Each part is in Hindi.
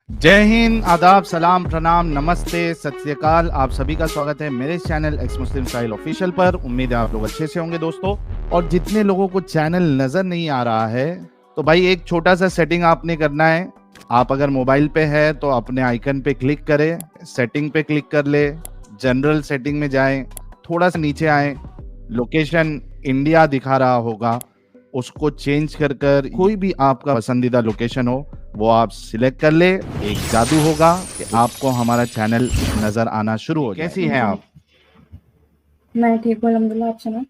जय हिंद, आदाब, सलाम, प्रणाम, नमस्ते, सत श्री अकाल। आप सभी का स्वागत है मेरे चैनल एक्स मुस्लिम स्टाइल ऑफिशियल पर। उम्मीद है आप लोग अच्छे से होंगे दोस्तों। और जितने लोगों को चैनल नजर नहीं आ रहा है तो भाई एक छोटा सा सेटिंग आपने करना है। आप अगर मोबाइल पे है तो अपने आइकन पे क्लिक करें, सेटिंग पे क्लिक कर ले, जनरल सेटिंग में जाएं, थोड़ा सा नीचे आए, लोकेशन इंडिया दिखा रहा होगा, उसको चेंज कर कर कोई भी आपका पसंदीदा लोकेशन हो वो आप सिलेक्ट कर ले। एक जादू होगा कि आपको हमारा चैनल नजर आना शुरू हो जाए। कैसी हैं आप? मैं ठीक हूँ अल्हम्दुलिल्लाह। आप सुनाओ।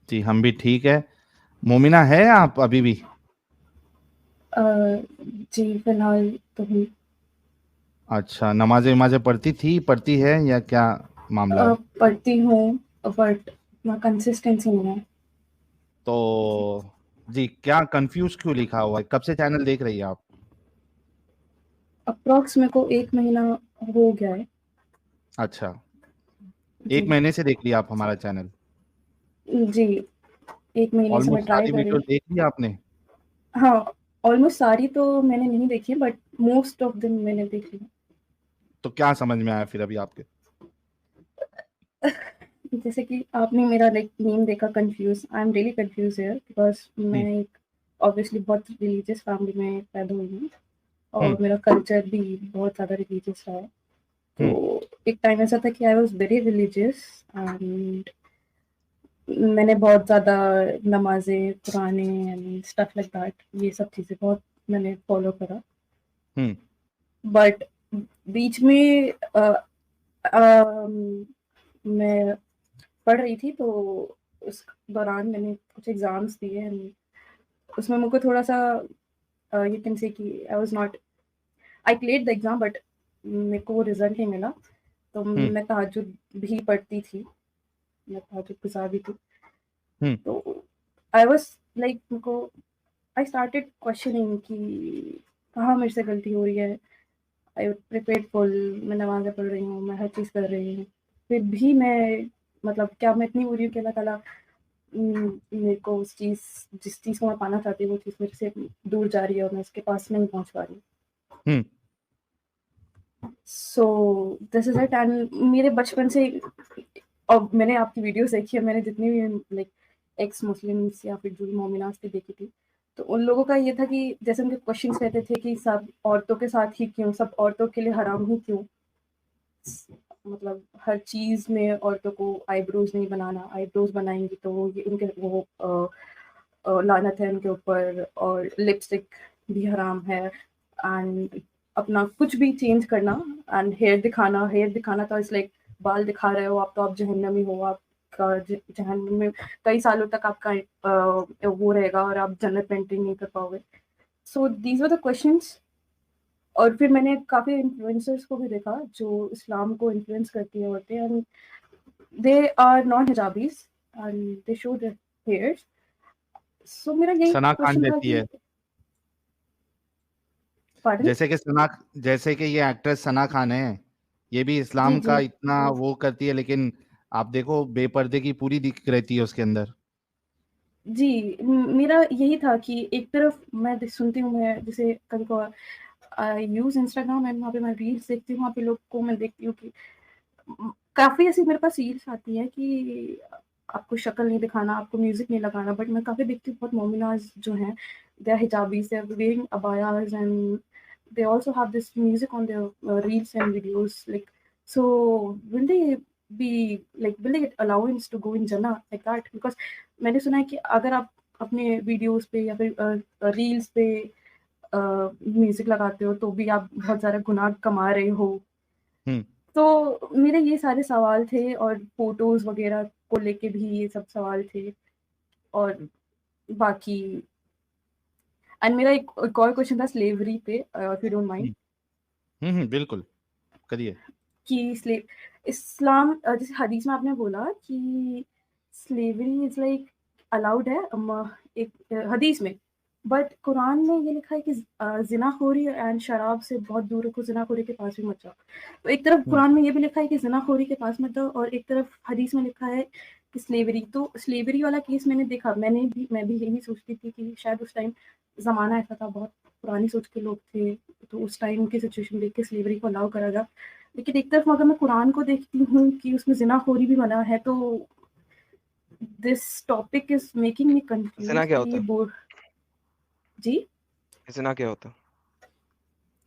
जी, हम भी ठीक है। मोमिना है आप अभी भी? अ, जी फिलहाल तो हम अच्छा, नमाजें वमाजें पढ़ती है या क्या मामला है? पढ़ती हूँ बट कंसिस्टेंसी नहीं है। तो जी, क्या कंफ्यूज क्यों लिखा हुआ है? कब से चैनल देख रही है आप? अप्रॉक्स मेरे को 1 महीना हो गया है। अच्छा, एक जी। महीने से देख लिया आप हमारा चैनल? जी, 1 महीने से मैं ऑलमोस्ट ट्राई सारी कर रही वीडियो हूँ। देख ली आपने? हाँ, ऑलमोस्ट सारी तो मैंने नहीं देखी है बट मोस्ट ऑफ देम मैंने देख ली तो क्या समझ में आया फिर अभी आपके? है। जैसे कि आपने मेरा लाइक नेम देखा confuse, I am really confuse here because मैं हम्म। एक ऑब्वियसली बहुत रिलीजियस फैमिली में पैदा हुई हूँ हम्म। और मेरा कल्चर भी बहुत ज़्यादा रिलीजियस रहा है। तो हम्म। एक टाइम ऐसा था कि I was very religious and मैंने बहुत ज़्यादा नमाज़ें, कुरानें एंड स्टफ लाइक दैट ये सब चीज़ें बहुत मैंने फ़ॉलो करा। हम्म। बट बीच में मैं पढ़ रही थी तो उस दौरान मैंने कुछ एग्ज़ाम्स दिए एंड उसमें मुझको थोड़ा-सा यू कैन से कि I was not I cleared the exam but मेरे को वो रिज़ल्ट नहीं मिला। तो हम्म। मैं तहज्जुद भी पढ़ती थी, मैं तहज्जुद गुज़ार भी थी। हम्म। तो आई वाज़ लाइक मेरे को आई स्टार्टेड क्वेश्चनिंग कि कहाँ मेरे से गलती हो रही है। आई प्रिपेयर्ड फुल, मैं नमाज़ें पढ़ रही हूँ, मैं हर चीज़ कर रही हूँ। फिर भी मैं मतलब क्या मैं इतनी बुरी हूँ कि अल्लाह ताला मेरे को उस चीज़ जिस चीज़ को मैं पाना चाहती हूँ वो चीज़ मेरे से दूर जा रही है और मैं उसके पास नहीं पहुँच पा रही। Hmm. So this is it and मेरे बचपन से और मैंने आपकी वीडियोज़ देखी है, मैंने जितनी भी लाइक एक्स मुस्लिम्स या फिर जो भी मोमिनास की देखी थी, तो उन लोगों का ये था कि जैसे उनके क्वेश्चंस रहते थे कि सब औरतों के साथ ही क्यों, सब औरतों के लिए हराम ही क्यों? मतलब हर चीज़ में औरतों को आईब्रोज नहीं बनाना, आईब्रोज बनाएँगी तो वो ये उनके वो लानत है उनके ऊपर और लिपस्टिक भी हराम है एंड अपना कुछ भी चेंज करना एंड हेयर दिखाना तो इट्स लाइक बाल दिखा रहे हो आप तो आप जहन्नमी हो, आपका जहन्नम में कई सालों तक आपका वो रहेगा और आप जन्नत में एंट्री नहीं कर पाओगे। So these were the questions और फिर मैंने काफ़ी इन्फ्लुएंसर्स को भी देखा जो इस्लाम को इन्फ्लुएंस करती हैं औरतें and they are non hijabis and they show their hairs. So मेरा यही सना खान क्वेश्चन था जैसी कि है। पार्डन। जैसे कि ये एक्ट्रेस सना खान है, ये भी जी इस्लाम जी का इतना वो करती है, लेकिन आप देखो बेपर्दे की पूरी दिख रहती है उसके अंदर। जी मेरा यही था कि एक तरफ मैं सुनती हूँ, मैं जैसे कभी कभार आई यूज इंस्टाग्राम एंड वहाँ पे मैं रील्स देखती हूँ, वहाँ पे लोग को मैं देखती हूँ कि काफ़ी ऐसी मेरे पास रील्स आती है कि आपको शक्ल नहीं दिखाना, आपको म्यूज़िक नहीं लगाना, बट मैं काफ़ी देखती हूँ बहुत मोमिनाज़ जो हैं, they are hijabis, they are wearing abayas and they also have this music on their reels and videos like so will they be will they get allowance to go in Jannah like that because मैंने सुना है कि अगर आप अपने वीडियोस पे या फिर रील्स पे म्यूजिक लगाते हो तो भी आप बहुत सारा गुनाह कमा रहे हो। हम्म। तो मेरे ये सारे सवाल थे और फ़ोटोज़ वग़ैरह को लेके भी ये सब सवाल थे और बाकी एंड मेरा एक और क्वेश्चन था स्लेवरी पे इफ यू डोंट माइंड बिल्कुल, करिए। कि इस्लाम जैसे हदीस में आपने बोला कि स्लेवरी इज़ लाइक अलाउड है एक हदीस में, बट कुरान में ये लिखा है कि ज़िनाख़ोरी एंड शराब से बहुत दूर रखो, ज़िनाख़ोरी के पास भी मत जाओ। तो एक तरफ हम्म। कुरान में ये भी लिखा है कि ज़िनाख़ोरी के पास मत जाओ और एक तरफ हदीस में लिखा है कि स्लेवरी। तो स्लेवरी वाला केस मैंने देखा, मैं भी यही सोचती थी कि शायद उस टाइम ज़माना ऐसा था, बहुत पुरानी सोच के लोग थे, तो उस टाइम की सिचुएशन देख के स्लेवरी को अलाउ करा गया। लेकिन एक तरफ अगर मैं कुरान को देखती हूँ कि उसमें ज़िनाखोरी भी मना है, तो this topic is making me ज़िना कंफ्यूज़ क्या कि होता ये है? बो जी? ज़िना क्या होता है?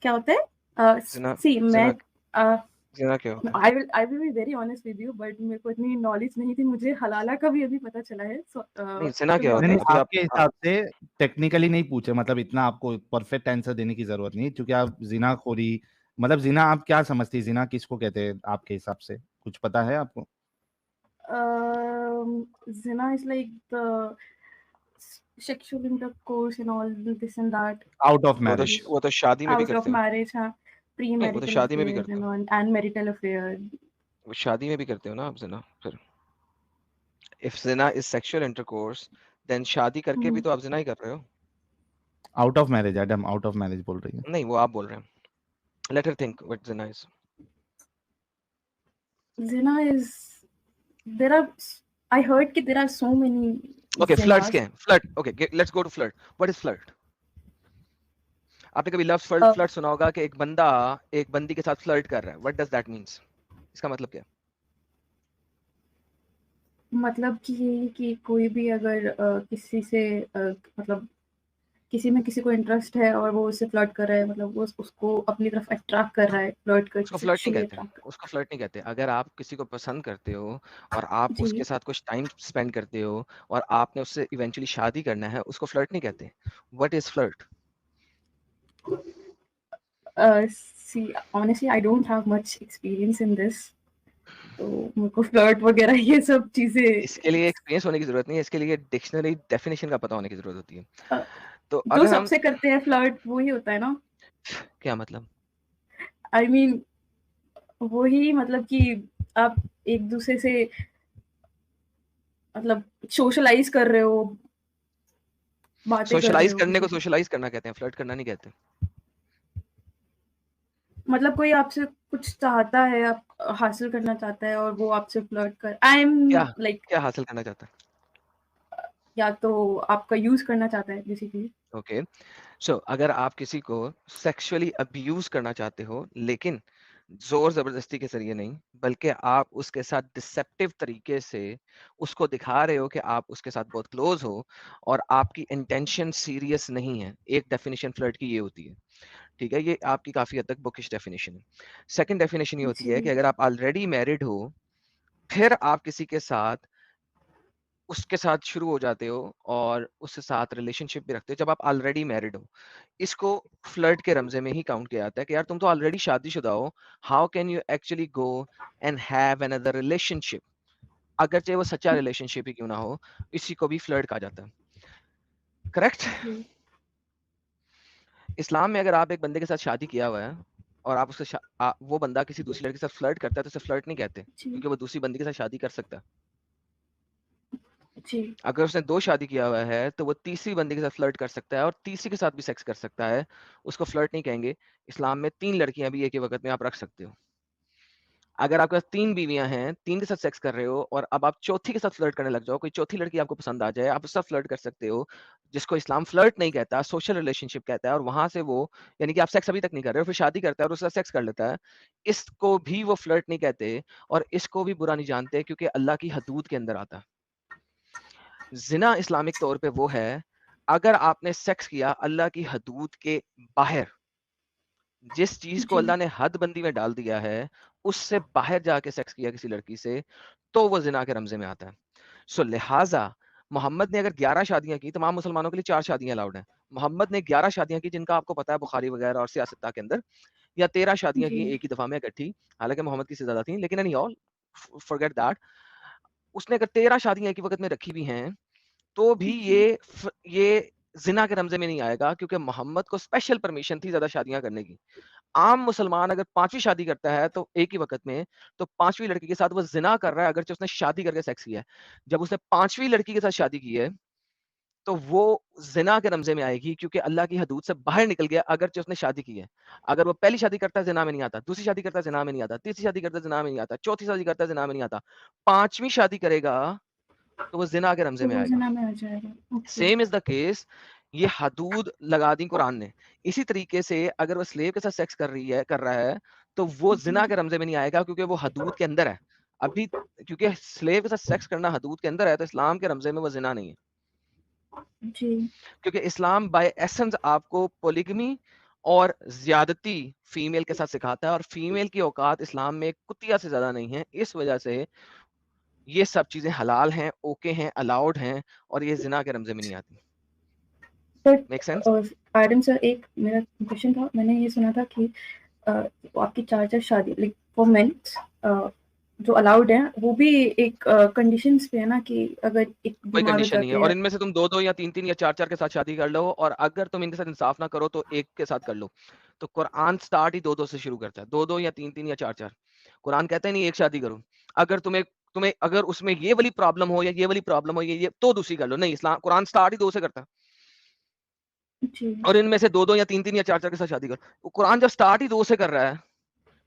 क्या होता है? ज़िना सी मैं ज़िना ज़िना क्या होता है? I will be very honest with you, but मेरे को इतनी नॉलेज नहीं थी, मुझे हलाला का भी अभी पता चला है, सो नहीं, ज़िना टू बी क्या नहीं होता नहीं, है? ऑनेस्ट। अभी आपके हिसाब से टेक्निकली नहीं पूछे, मतलब इतना आपको परफेक्ट आंसर देने की जरूरत नहीं, क्योंकि आप जिनाखोरी, मतलब जिना आप क्या समझती हैं, जिना किसको कहते हैं आपके हिसाब से, कुछ पता है आपको? Zina is like the sexual intercourse and all this and that. Out of marriage. वो तो शादी में भी Out of करते हो। marriage, हाँ, नहीं, वो तो premarital शादी में भी affairs करते हो। and marital affair. वो शादी में भी करते हो ना आप ज़िना फिर। If ज़िना is sexual intercourse, then शादी करके भी तो आप ज़िना ही कर रहे हो। Out of marriage, Adam out of marriage बोल रही है। नहीं, वो आप बोल रहे हैं। Let her think what ज़िना is. Zina is there are I heard कि there are so many Okay, flirts zinas. क्या है? Flirt. Okay, let's go to flirt. What is flirt? आपने कभी लव Uh, फ्लर्ट सुना होगा कि एक बंदा एक बंदी के साथ फ्लर्ट कर रहा है। What does that means? इसका मतलब क्या है? मतलब कि यही कि कोई भी अगर किसी से मतलब किसी में किसी को इंटरेस्ट है और वो उससे फ्लर्ट कर रहा है, मतलब वो उसको अपनी तरफ अट्रैक्ट कर रहा है, फ्लर्ट करके उसको फ्लर्ट नहीं सेक्सुअली कहते। अट्रैक्ट। उसको फ्लर्ट नहीं कहते। अगर आप किसी को पसंद करते हो और आप जी। उसके साथ कुछ टाइम स्पेंड करते हो और आपने उससे इवेंचुअली शादी करना है, उसको फ्लर्ट नहीं कहते। What is flirt? See, honestly, I don't have much experience in this. तो मेरे को फ्लर्ट वगैरह ये सब चीजें इसके लिए एक्सपीरियंस होने की जरूरत नहीं है, इसके लिए डिक्शनरी डेफिनेशन का पता होने की जरूरत होती है। अ, तो जो अगर हम सबसे करते हैं फ्लर्ट वही होता है ना। क्या मतलब? आई मीन वही, मतलब कि आप एक दूसरे से मतलब सोशलाइज कर रहे हो, बातें कर रहे सोशलाइज हो करने किसी को से, सोशलाइज करना कहते हैं, फ्लर्ट करना नहीं कहते। मतलब कोई आपसे कुछ चाहता है, आप हासिल करना चाहता है और वो आपसे फ्लर्ट कर, आई एम क्या लाइक, क्या हासिल करना चाहता है? या तो आपका यूज करना चाहता है बेसिकली। ओके, सो अगर आप किसी को सेक्सुअली अब्यूज करना चाहते हो, लेकिन जोर जबरदस्ती के जरिए नहीं, बल्कि आप उसके साथ डिसेप्टिव तरीके से उसको दिखा रहे हो कि आप उसके साथ बहुत क्लोज हो और आपकी इंटेंशन सीरियस नहीं है। एक डेफिनेशन फ्लर्ट की ये होती है। ठीक है, ये आपकी काफी हद तक बुकिश डेफिनेशन है। सेकंड डेफिनेशन ये होती है कि जी अगर आप ऑलरेडी मैरिड हो, फिर आप किसी के साथ उसके साथ शुरू हो जाते हो और उसके साथ रिलेशनशिप भी रखते हो जब आप ऑलरेडी मैरिड हो। इसको फ्लर्ट के रमजे में ही काउंट किया जाता है कि यार तुम तो ऑलरेडी शादीशुदा हो, how can you actually go and have another relationship, अगर चाहे वो सच्चा रिलेशनशिप ही क्यों ना हो, इसी को भी फ्लर्ट कहा जाता है। करेक्ट? जी इस्लाम में अगर आप एक बंदे के साथ शादी किया हुआ है और आप उससे वो बंदा किसी दूसरी लड़की के साथ फ्लर्ट करता है तो उसे फ्लर्ट नहीं कहते, जी क्योंकि वो दूसरी बंदी के साथ शादी कर सकता है। जी अगर उसने 2 शादी किया हुआ है, तो वो तीसरी बंदी के साथ फ्लर्ट कर सकता है और तीसरी के साथ भी सेक्स कर सकता है। उसको फ्लर्ट नहीं कहेंगे। इस्लाम में 3 लड़कियाँ भी एक ही वक़्त में आप रख सकते हो। अगर आपके पास 3 बीवियाँ हैं, 3 के साथ सेक्स कर रहे हो और अब आप चौथी के साथ फ्लर्ट करने लग जाओ, कोई चौथी लड़की आपको पसंद आ जाए, आप उससे फ्लर्ट कर सकते हो, जिसको इस्लाम फ्लर्ट नहीं कहता, सोशल रिलेशनशिप कहता है, और वहाँ से वो, यानी कि आप सेक्स अभी तक नहीं कर रहे हो, फिर शादी करता है और उसके साथ सेक्स कर लेता है। इसको भी वो फ्लर्ट नहीं कहते और इसको भी बुरा नहीं जानते, क्योंकि अल्लाह की हदूद के अंदर आता है। ज़िना इस्लामिक तौर पे वो है, अगर आपने सेक्स किया अल्लाह की हदूद के बाहर, जिस चीज़ को जी अल्लाह ने हद बंदी में डाल दिया है, उससे बाहर जाके सेक्स किया किसी लड़की से, तो वो ज़िना के रमज़े में आता है। सो लिहाज़ा मोहम्मद ने अगर 11 शादियाँ की, तमाम मुसलमानों के लिए 4 शादियाँ अलाउड हैं। मोहम्मद ने 11 शादियाँ की, जिनका आपको पता है बुखारी वगैरह और सियासत के अंदर, या 13 शादियाँ जी की एक ही दफ़ा में इकट्ठी, हालाँकि मोहम्मद की से ज़्यादा थी, लेकिन एनी ऑल फॉरगेट दैट। उसने अगर 13 शादियाँ एक ही वक़्त में रखी हुई हैं, तो भी जी ये ज़िना के रमज़े में नहीं आएगा, क्योंकि मोहम्मद को स्पेशल परमिशन थी ज़्यादा शादियाँ करने की। आम मुसलमान अगर 5वीं शादी करता है तो एक ही वक़्त में, तो 5वीं लड़की के साथ वो ज़िना कर रहा है, अगरचे उसने शादी करके सेक्स किया है। जब उसने 5वीं लड़की के साथ शादी की है, तो वो ज़िना के रमज़े में आएगी, क्योंकि अल्लाह की हदूद से बाहर निकल गया, अगरचे उसने शादी की है। अगर वो पहली शादी करता है, ज़िना में नहीं आता, दूसरी शादी करता है, ज़िना में नहीं आता, तीसरी शादी करता है, ज़िना में नहीं आता, चौथी शादी करता है, ज़िना में नहीं आता, 5वीं शादी करेगा, तो वो ज़िना के रमज़े तो में वो आएगा। ज़िना में आ जाएगा। Okay same is the case ये हदूद लगा दी कुरान ने। इसी तरीके से अगर वो स्लेव के साथ सेक्स कर रहा है, तो वो ज़िना के रमज़े में नहीं आएगा, क्योंकि वो हदूद के अंदर है। अभी क्योंकि स्लेव के साथ सेक्स करना हदूद के अंदर है, तो इस्लाम के रमज़े में वो ज़िना नहीं है। जी। क्योंकि इस्लाम बाय एसेंस आपको पोलिगमी और ज़्यादती फीमेल के साथ सिखाता है, और फीमेल की औकात इस्लाम में कुतिया से ज़्यादा नहीं है। इस वजह से ये सब चीज़ें हलाल हैं, ओके हैं, अलाउड हैं, और ये ज़िना के रमज़े में नहीं आती। Make sense? आदम सर, एक मेरा क्वेश्चन था, मैंने ये सुना था कि आपकी 4 शादी लाइक फॉर मेंस जो अलाउड है, वो भी एक कंडीशंस पे है ना, कि अगर एक कोई बीमार हो कंडीशन नहीं है, जाते और हैं। इनमें से तुम 2-2 या 3-3 या 4-4 के साथ शादी कर लो, और अगर तुम इनके साथ इंसाफ ना करो तो एक के साथ कर लो। तो कुरान स्टार्ट ही 2-2 से शुरू करता है, 2-2 या 3-3 या 4-4। कुरान कहता है नहीं एक शादी करो। अगर तुम्हें तुम्हें अगर उसमें ये वाली प्रॉब्लम हो या ये वाली प्रॉब्लम हो, ये तो दूसरी कर लो। नहीं, इस्लाम कुरान स्टार्ट ही 2 से करता है, जी। और इनमें से 2-2 या 3-3 या 4-4 के साथ शादी करो। कुरान जब स्टार्ट ही 2 से कर रहा है,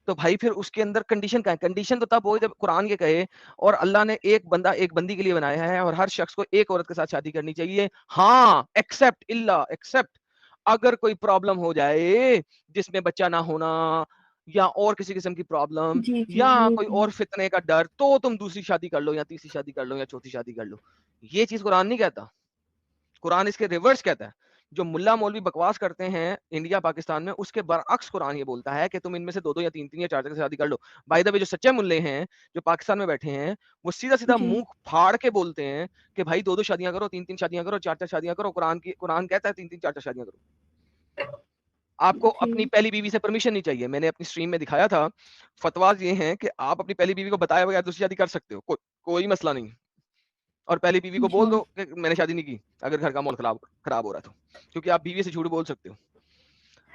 तो भाई फिर उसके अंदर कंडीशन क्या है? कंडीशन तो तब हो जब कुरान ये कहे, और अल्लाह ने एक बंदा एक बंदी के लिए बनाया है, और हर शख्स को एक औरत के साथ शादी करनी चाहिए। हाँ, एक्सेप्ट अगर कोई प्रॉब्लम हो जाए, जिसमें बच्चा ना होना, या और किसी किस्म की प्रॉब्लम, जी, जी, या ये कोई भी। और फितने का डर, तो तुम दूसरी शादी कर लो, या तीसरी शादी कर लो, या चौथी शादी कर लो। ये चीज कुरान नहीं कहता। कुरान इसके रिवर्स कहता है। जो मुल्ला मौलवी बकवास करते हैं इंडिया पाकिस्तान में, उसके बरअक्स कुरान ये बोलता है कि तुम इनमें से 2-2 या 3-3 या 4-4 की शादी कर लो। बाय द वे, जो सच्चे मुल्ले हैं, जो पाकिस्तान में बैठे हैं, वो सीधा-सीधा जी, मुँह फाड़ के बोलते हैं कि भाई 2-2 शादियाँ करो, 3-3 शादियाँ करो, 4-4 शादियाँ करो। कुरान कहता है 3-3 4-4 शादियाँ करो। आपको अपनी जी, पहली बीवी से परमिशन नहीं चाहिए। मैंने अपनी स्ट्रीम में दिखाया था, फतवाज़ ये हैं कि आप अपनी पहली बीवी को बताए बगैर दूसरी शादी कर सकते हो। कोई मसला नहीं। और पहली बीवी को बोल जी, दो कि मैंने शादी नहीं की, अगर घर का माहौल खराब हो रहा है तो। क्योंकि आप बीवी से झूठ बोल सकते हो।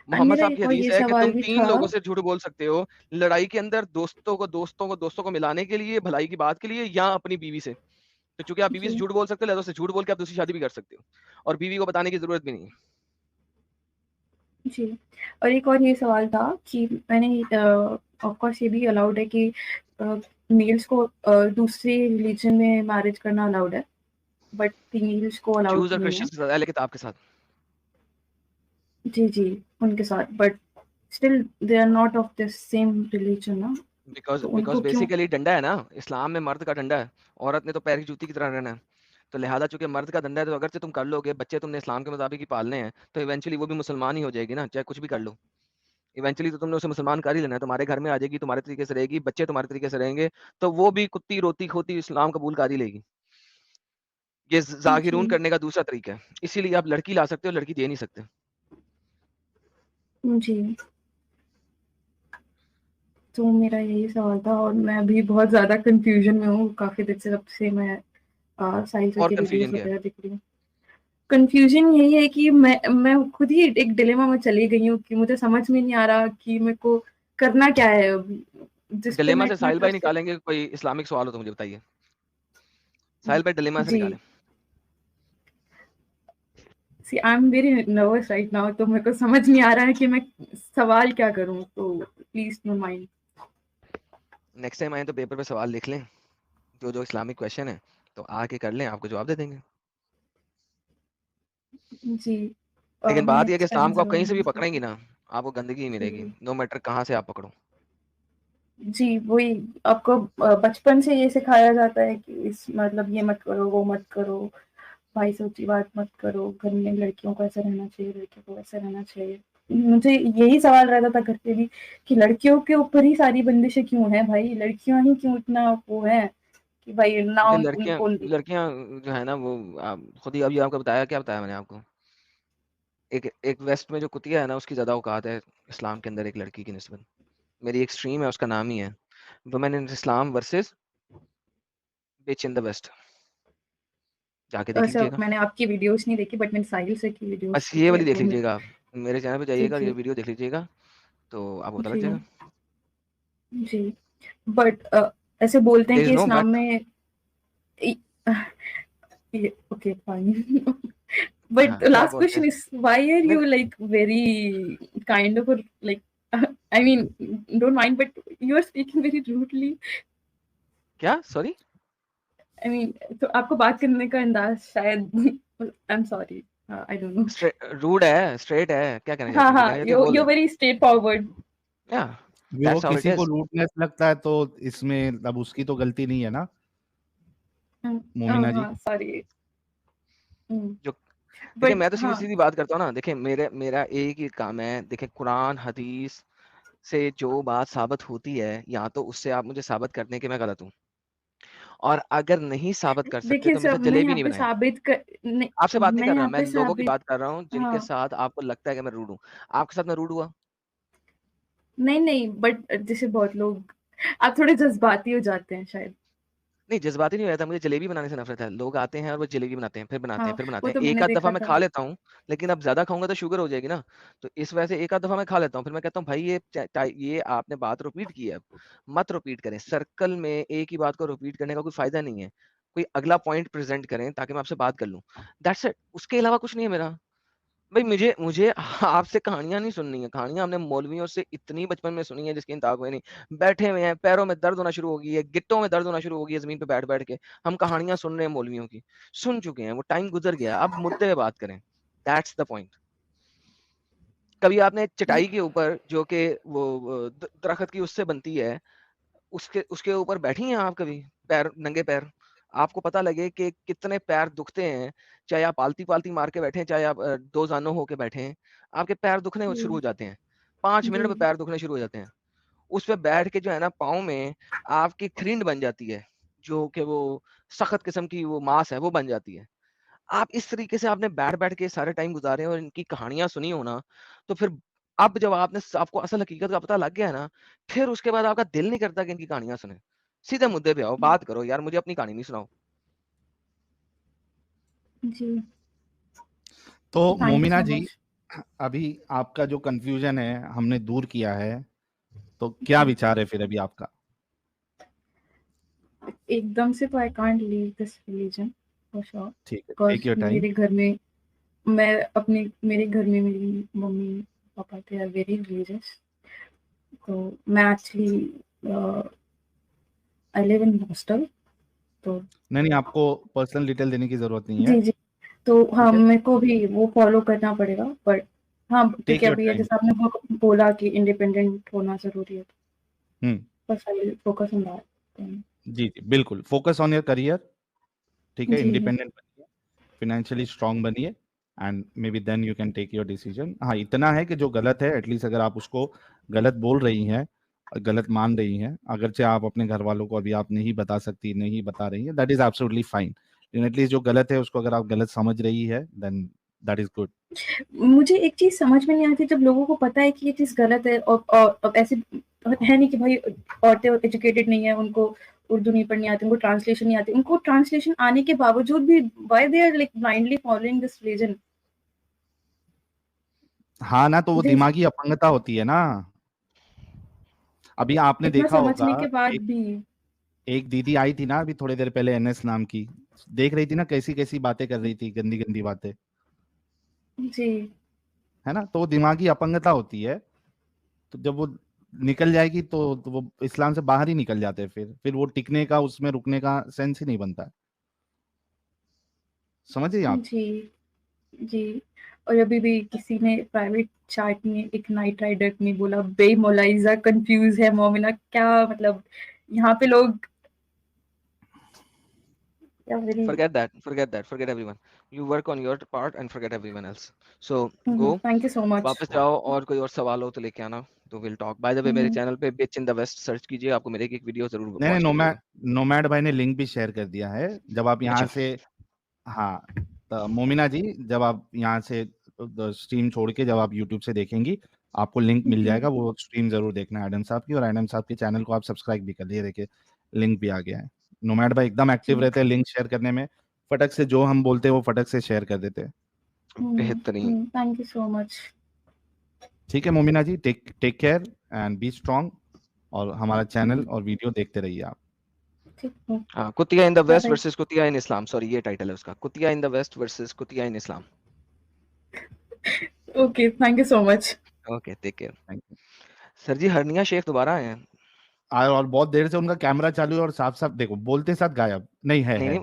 मोहम्मद मेरा साहब की एक और हदीस ये है कि सवाल तुम भी 3 था। लोगों से झूठ बोल सकते हो, लड़ाई के अंदर दोस्तों को मिलाने के लिए, भलाई की बात के लिए, या अपनी बीवी से। तो चूंकि आप बीवी से जी, झूठ बोल सकते हो, लिहाजा उससे झूठ बोल के आप दूसरी शादी भी कर सकते हो, और बीवी को बताने की जरूरत भी नहीं है। जी। और एक और ये सवाल था कि मैंने ऑफ कोर्स ये भी अलाउड है कि मेल्स को दूसरे रिलीजन में मैरिज करना अलाउड है, बट फीमेल्स को अलाउड ज्यूज और नहीं है। क्रिश्चियंस के साथ अहले किताब के साथ। जी, जी, उनके साथ, but still they are not of the same religion ना, बिकॉज तो बिकॉज उनको क्यों? बेसिकली डंडा है ना, इस्लाम में मर्द का डंडा है, औरत ने तो पैर की जूती की तरह रहना है। तो लिहाजा चूंकि मर्द का डंडा है, तो अगर से तुम कर लोगे, बच्चे तुमने इस्लाम के मुताबिक ही पालने हैं, तो इवेंचुअली वो भी मुसलमान ही हो जाएगी ना, चाहे कुछ भी कर लो। इवेंचुअली तो तुमने उसे मुसलमान कर ही लेना है, तुम्हारे घर में आ जाएगी, तुम्हारे तरीके से रहेगी, बच्चे तुम्हारे तरीके से रहेंगे, तो वो भी कुत्ती रोती खोती इस्लाम कबूल कर ही लेगी। ये जाहिरून जी, करने का दूसरा तरीका है। इसीलिए आप लड़की ला सकते हो, लड़की दे नहीं सकते। जी। तो मेरा यही सवाल था, और मैं अभी बहुत ज़्यादा कन्फ्यूजन में हूँ, काफ़ी देर से, जब से मैं साहिल सर और की वीडियोज़ कंफ्यूजन क्या है? वगैरह देख रही हूँ। कन्फ्यूजन यही है कि मैं खुद ही एक डिलेमा में चली गई हूँ कि मुझे समझ में नहीं आ रहा कि मेरे को करना क्या है अभी, जिस पे डिलेमा मैं से इतना साहिल भाई ट्रस्ट। निकालेंगे, कोई इस्लामिक सवाल हो तो मुझे बताइए। साहिल भाई डिलेमा से जी, निकालें। See I am very nervous right now, तो मेरे को समझ नहीं आ रहा है कि मैं सवाल क्या करूँ, तो please don't mind. Next time आए तो पेपर पे सवाल लिख लें, जो जो इस्लामिक क्वेश्चन है, तो आके कर लें, आपको जवाब दे देंगे। जी, लेकिन मैं बात यह है कि नेक्स्ट टाइम इस्लाम को आप जरूर कहीं से भी आऊंगी। पकड़ेंगी ना, आपको गंदगी ही मिलेगी, जी, नो मैटर कहाँ से आप पकड़ो। जी, वही आपको बचपन से ये सिखाया जाता है कि इस मतलब ये मत करो, वो मत करो, भाई से ऊँची बात मत करो, घर में लड़कियों को ऐसा रहना चाहिए, लड़कियों को वैसा रहना चाहिए। मुझे यही सवाल रहता था घर पे भी कि लड़कियों के ऊपर ही सारी बंदिशें क्यों हैं भाई? लड़कियाँ ही क्यों इतना वो हैं कि भाई ना क्योंकि लड़कियां उनको। लड़कियां जो है ना, वो खुद ही अभी आपको बताया, क्या बताया मैंने आपको, एक एक वेस्ट में जो कुतिया है ना, उसकी ज्यादा औकात है इस्लाम के अंदर एक लड़की की निस्बत। मेरी एक स्ट्रीम है, उसका नाम ही है women in Islam versus bitch in the West, जाके देख अच्छा, लीजिएगा। मैंने आपकी वीडियोज़ नहीं देखी, बट मैंने साहिल सर की वीडियोज़ बस ये देखी है, वाली देख वो मेरे लीजिएगा को। आप, मेरे चैनल पे जी, जाइएगा, ये जी, वीडियो देख लीजिएगा, तो आपको पता लग जी, जाएगा। जी। बट ऐसे बोलते हैं देयर इज कि नो इस्लाम बट। में ओके फाइन। But हाँ, the क्या last बोलते question हैं? is, why are नहीं, you like very kind of a like I mean, don't mind, but you are speaking very rudely. क्या सॉरी? I mean, तो आपको बात करने का अंदाज शायद I'm sorry. I don't know. Rude है, स्ट्रेट है, क्या कहना हाँ चाहते हैं हाँ, सीधा करके बोल you they. Very straight forward. या वो दैट्स हाउ इट किसी को इज। रूडनेस लगता है तो इसमें अब उसकी तो गलती नहीं है ना मोमिना जी। हाँ सॉरी। जो देखिए बट मैं तो सीधी हाँ, सीधी बात करता हूँ ना, देखिए मेरा एक ही काम है, देखिए कुरान हदीस से जो बात साबित होती है, या तो उससे आप मुझे साबित कर दें कि मैं गलत हूँ, और अगर नहीं साबित कर सकते देखिए तो मेरे सब साथ मैं जलेबी यहाँ नहीं पे बनाएं। साबित कर नहीं, आपसे बात नहीं मैं कर रहा, यहाँ मैं पे लोगों की साबित, बात कर रहा हूँ जिनके हाँ, साथ आपको लगता है कि मैं रूड हूँ। आपके साथ मैं रूड हुआ? नहीं नहीं, बट जैसे बहुत लोग, आप थोड़े जज्बाती हो जाते हैं शायद। नहीं, जज़्बाती नहीं रहता, मुझे जलेबी बनाने से नफ़रत है। लोग आते हैं और वो जलेबी बनाते हैं, फिर बनाते हाँ, हैं, फिर बनाते वो हैं। तो एक मैंने आध दफ़ा देखा मैं था। खा लेता हूँ, लेकिन अब ज़्यादा खाऊँगा तो शुगर हो जाएगी ना। तो इस वजह से एक आध दफ़ा मैं खा लेता हूँ, फिर मैं कहता हूँ भाई ये आपने बात रिपीट की है अब, मत रिपीट करें। सर्कल में एक ही बात को रिपीट करने का कोई फ़ायदा नहीं है। कोई अगला पॉइंट प्रेज़ेंट करें ताकि मैं आपसे बात कर लूँ। दैट्स इट, उसके अलावा कुछ नहीं है मेरा। भाई मुझे मुझे आपसे कहानियाँ नहीं सुननी है। कहानियाँ हमने मौलवियों से इतनी बचपन में सुनी है जिसकी इंतहा कोई नहीं। बैठे हुए हैं, पैरों में दर्द होना शुरू हो गई है, गिट्टों में दर्द होना शुरू हो गई है ज़मीन पे बैठ-बैठ के। हम कहानियाँ सुन रहे हैं मौलवियों की। सुन चुके हैं, वो टाइम गुज़र गया। अब मुद्दे पे बात करें। That's the point. कभी आपने चटाई के ऊपर जो कि वो दरख़्त की उससे बनती है, उसके उसके ऊपर बैठी हैं आप कभी? पैर नंगे पैर? आपको पता लगे कि कितने पैर दुखते हैं, चाहे आप आलती-पालती मार के बैठे हैं, चाहे आप दो ज़ानों होके बैठे हैं, आपके पैर दुखने शुरू हो जी, जाते हैं। 5 मिनट में जी, पैर दुखने शुरू हो जाते हैं। उस पे बैठ के जो है ना पाँव में आपकी खरींद बन जाती है, जो कि वो सख्त किस्म की वो मांस है, वो बन जाती है। आप इस तरीके से आपने बैठ-बैठ के सारे टाइम गुज़ारे और इनकी कहानियाँ सुनी हो ना, तो फिर अब जब आपको असल हकीकत का पता लग गया है ना, फिर उसके बाद आपका दिल नहीं करता कि इनकी कहानियाँ सुनें। सीधे मुद्दे पे आओ, बात करो यार, मुझे अपनी कहानी नहीं सुनाओ। जी, तो थैंक यू मोमिना सो जी, मच। अभी आपका जो कंफ्यूजन है हमने दूर किया है, तो क्या विचार है फिर अभी आपका? एकदम से तो I can't leave this religion for sure, ठीक है, टेक बिकॉज़ योर टाइम। मेरे घर में, मैं अपने मेरे घर में मेरी मम्मी-पापा दे आर वेरी रिलीजियस। तो मैं actually I live in hostel, तो नहीं, आपको पर्सनल डिटेल देने की जरूरत नहीं है। जी, जी। तो हाँ, ठीक है, मेरे को भी वो फ़ॉलो करना पड़ेगा, बट हाँ, ठीक टेक है, योर अभी टाइम। जैसे आपने बोला कि इंडिपेंडेंट होना ज़रूरी है, हम्म। बस I will focus on that. जी जी, बिल्कुल फोकस ऑन योर करियर। ठीक है, जी, इंडिपेंडेंट बनिए, फाइनेंशियली स्ट्रांग बनिए, and maybe then you can take your decision. हाँ, इतना है कि जो गलत है एटलीस्ट अगर आप उसको गलत बोल रही हैं, गलत मान रही हैं, अगरचे आप अपने घर वालों को अभी आप नहीं बता सकती, नहीं बता रही हैं, दैट इज एब्सोल्युटली फाइन। लेकिन एटलीस्ट जो गलत है उसको अगर आप गलत समझ रही है देन दैट इज गुड। मुझे एक चीज़ समझ में नहीं आती, जब लोगों को पता है कि ये चीज़ गलत है, और अब ऐसे है नहीं कि भाई औरतें एजुकेटेड नहीं है, उनको उर्दू नहीं पढ़नी आती, उनको ट्रांसलेशन नहीं आती, उनको ट्रांसलेशन आने के बावजूद भी why they are like blindly following this religion. हाँ ना, तो वो मुझे दिमागी अपंगता होती है ना। अभी आपने इतना देखा होगा, समझने के बाद एक भी। एक दीदी आई थी ना अभी थोड़ी देर पहले, एनएस नाम की, देख रही थी ना कैसी कैसी बातें कर रही थी, गंदी गंदी बातें, जी, है ना। तो वो दिमागी अपंगता होती है। तो जब वो निकल जाएगी तो वो इस्लाम से बाहर ही निकल जाते हैं, फिर वो टिकने का, उसमें रुकने का सेंस ही नहीं बनता है। समझिए आप। जी, जी। और अभी भी किसी ने प्राइवेट चैट में एक नाइट राइडर ने बोला, बेमौलाइजा कंफ्यूज है मोमिना, क्या मतलब, यहाँ पे लोग क्या very. Forget that, forget everyone. You work on your part and forget everyone else. So go, thank you so much. वापस जाओ, और कोई और सवाल हो तो लेके आना, तो will talk. By the way, मेरे चैनल पे बिच इन द वेस्ट सर्च कीजिए, आपको मेरे एक वीडियो जरूर नहीं नहीं, वॉच करनी नोमैड चाहिए। नोमैड भाई ने लिंक भी शेयर कर दिया है। जब आप यहाँ अच्छा, से, हाँ, तो मोमिना जी, जब आप यहाँ से स्ट्रीम छोड़ के जब आप यूट्यूब से देखेंगी, आपको लिंक मिल जी, जाएगा, वो स्ट्रीम जरूर देखना एडम साहब की, और एडम साहब के चैनल को आप सब्सक्राइब भी कर लिए, देखिए लिंक भी आ गया है। नोमैड भाई एकदम एक्टिव जी। रहते हैं लिंक शेयर करने में, फटक से जो हम बोलते हैं वो फटक से शेयर कर देते हैं। बेहतरीन। Thank you so much. ठीक है Momina ji, take take care and be strong, और हमारा चैनल और वीडियो देखते रहिए आप। ठीक है, हाँ, कुतिया in the by West by. Versus कुतिया इन इस्लाम, सॉरी ये टाइटल है उसका, कुतिया इन द वेस्ट वर्सेस कुतिया in Islam. Okay, thank you so much. Okay, take care. Thank you. Sir जी, हरनिया शेख दोबारा आए हैं? और बहुत देर से उनका कैमरा चालू है और साफ साफ देखो बोलते साथ गायब नहीं है नहीं, है नहीं।